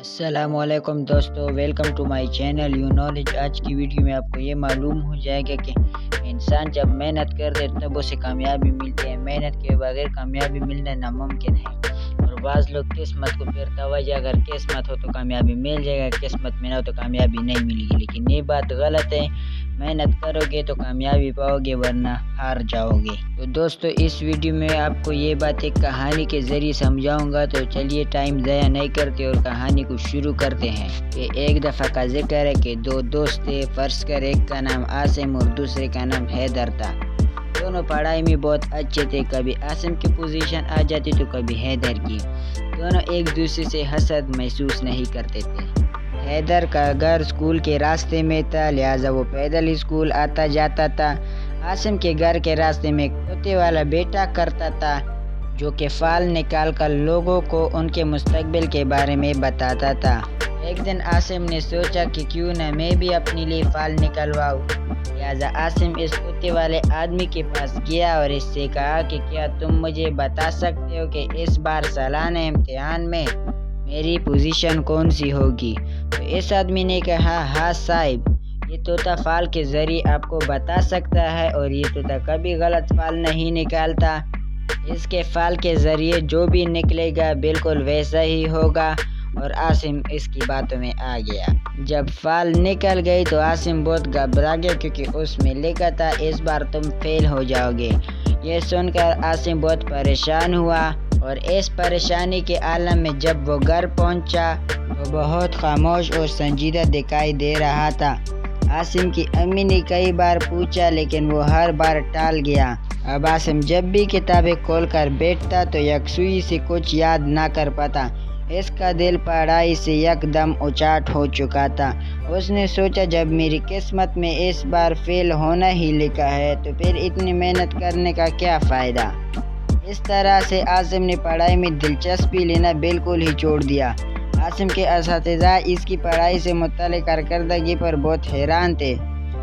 السلام علیکم دوستو، welcome to my channel you knowledge. آج کی ویڈیو میں آپ کو یہ معلوم ہو جائے گا کہ انسان جب محنت کرتے تب اسے کامیابی ملتی ہے، محنت کے بغیر کامیابی ملنا ناممکن ہے۔ اور بعض لوگ قسمت کو پھر توجہ، اگر قسمت ہو تو کامیابی مل جائے گا، قسمت میں نہ ہو تو کامیابی نہیں ملے گی، لیکن یہ بات غلط ہے۔ محنت کرو گے تو کامیابی پاؤ گے، ورنہ ہار جاؤ گے۔ تو دوستو، اس ویڈیو میں آپ کو یہ بات ایک کہانی کے ذریعے سمجھاؤں گا، تو چلیے ٹائم ضائع نہیں کرتے اور کہانی کو شروع کرتے ہیں۔ کہ ایک دفعہ کا ذکر ہے کہ دو دوست تھے، فرض کر ایک کا نام عاصم اور دوسرے کا نام حیدر تھا۔ دونوں پڑھائی میں بہت اچھے تھے، کبھی عاصم کی پوزیشن آ جاتی تو کبھی حیدر کی۔ دونوں ایک دوسرے سے حسد محسوس نہیں کرتے تھے۔ حیدر کا گھر اسکول کے راستے میں تھا، لہٰذا وہ پیدل اسکول آتا جاتا تھا۔ عاصم کے گھر کے راستے میں ایک طوطے والا بیٹا کرتا تھا، جو کہ فال نکال کر لوگوں کو ان کے مستقبل کے بارے میں بتاتا تھا۔ ایک دن عاصم نے سوچا کہ کیوں نہ میں بھی اپنے لیے فال نکلواؤں، لہٰذا عاصم اس طوطے والے آدمی کے پاس گیا اور اس سے کہا کہ کیا تم مجھے بتا سکتے ہو کہ اس بار سالانہ امتحان میں میری پوزیشن کون سی ہوگی؟ تو اس آدمی نے کہا، ہاں صاحب، یہ طوطا فال کے ذریعے آپ کو بتا سکتا ہے، اور یہ طوطا کبھی غلط فال نہیں نکالتا۔ اس کے فال کے ذریعے جو بھی نکلے گا بالکل ویسا ہی ہوگا۔ اور عاصم اس کی باتوں میں آ گیا۔ جب فال نکل گئی تو عاصم بہت گھبرا گیا، کیونکہ اس میں لکھا تھا اس بار تم فیل ہو جاؤ گے۔ یہ سن کر عاصم بہت پریشان ہوا، اور اس پریشانی کے عالم میں جب وہ گھر پہنچا تو بہت خاموش اور سنجیدہ دکھائی دے رہا تھا۔ عاصم کی امی نے کئی بار پوچھا، لیکن وہ ہر بار ٹال گیا۔ اب عاصم جب بھی کتابیں کھول کر بیٹھتا تو یکسوئی سے کچھ یاد نہ کر پاتا۔ اس کا دل پڑھائی سے یک دم اچاٹ ہو چکا تھا۔ اس نے سوچا، جب میری قسمت میں اس بار فیل ہونا ہی لکھا ہے تو پھر اتنی محنت کرنے کا کیا فائدہ؟ اس طرح سے عاصم نے پڑھائی میں دلچسپی لینا بالکل ہی چھوڑ دیا۔ عاصم کے اساتذہ اس کی پڑھائی سے متعلق کارکردگی پر بہت حیران تھے،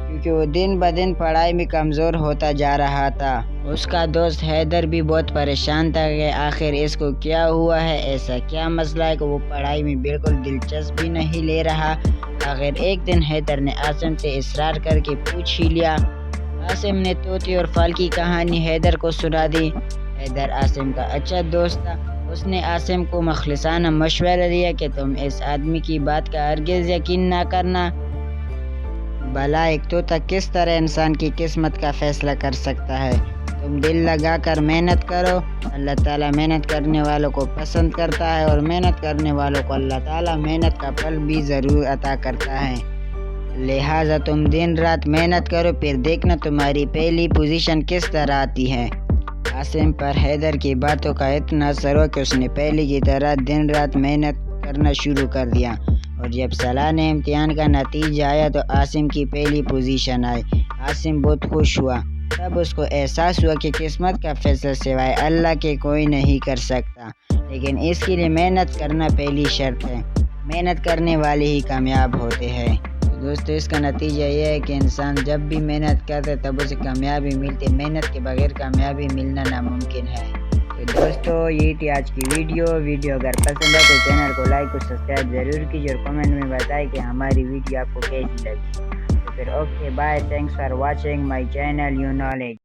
کیونکہ وہ دن بدن پڑھائی میں کمزور ہوتا جا رہا تھا۔ اس کا دوست حیدر بھی بہت پریشان تھا کہ آخر اس کو کیا ہوا ہے، ایسا کیا مسئلہ ہے کہ وہ پڑھائی میں بالکل دلچسپی نہیں لے رہا۔ آخر ایک دن حیدر نے عاصم سے اصرار کر کے پوچھ ہی لیا۔ عاصم نے طوطے اور فال کی کہانی حیدر کو سنا دی۔ حیدر عاصم کا اچھا دوست تھا۔ اس نے عاصم کو مخلصانہ مشورہ دیا کہ تم اس آدمی کی بات کا ہرگز یقین نہ کرنا۔ بھلا ایک طوطا کس طرح انسان کی قسمت کا فیصلہ کر سکتا ہے؟ تم دل لگا کر محنت کرو، اللہ تعالیٰ محنت کرنے والوں کو پسند کرتا ہے، اور محنت کرنے والوں کو اللہ تعالیٰ محنت کا پھل بھی ضرور عطا کرتا ہے۔ لہٰذا تم دن رات محنت کرو، پھر دیکھنا تمہاری پہلی پوزیشن کس طرح آتی ہے۔ عاصم پر حیدر کی باتوں کا اتنا اثر ہوا کہ اس نے پہلے کی طرح دن رات محنت کرنا شروع کر دیا، اور جب سالانہ امتحان کا نتیجہ آیا تو عاصم کی پہلی پوزیشن آئی۔ عاصم بہت خوش ہوا۔ تب اس کو احساس ہوا کہ قسمت کا فیصلہ سوائے اللہ کے کوئی نہیں کر سکتا، لیکن اس کے لیے محنت کرنا پہلی شرط ہے۔ محنت کرنے والے ہی کامیاب ہوتے ہیں۔ دوستو، اس کا نتیجہ یہ ہے کہ انسان جب بھی محنت کرتا ہے تب اسے کامیابی ملتی ہے، محنت کے بغیر کامیابی ملنا ناممکن ہے۔ تو دوستو، یہ تھی آج کی ویڈیو اگر پسند ہے تو چینل کو لائک اور سبسکرائب ضرور کیجیے، اور کمنٹ میں بتائیں کہ ہماری ویڈیو آپ کو کیسی لگی۔ تو پھر okay bye, thanks for watching my channel you knowledge.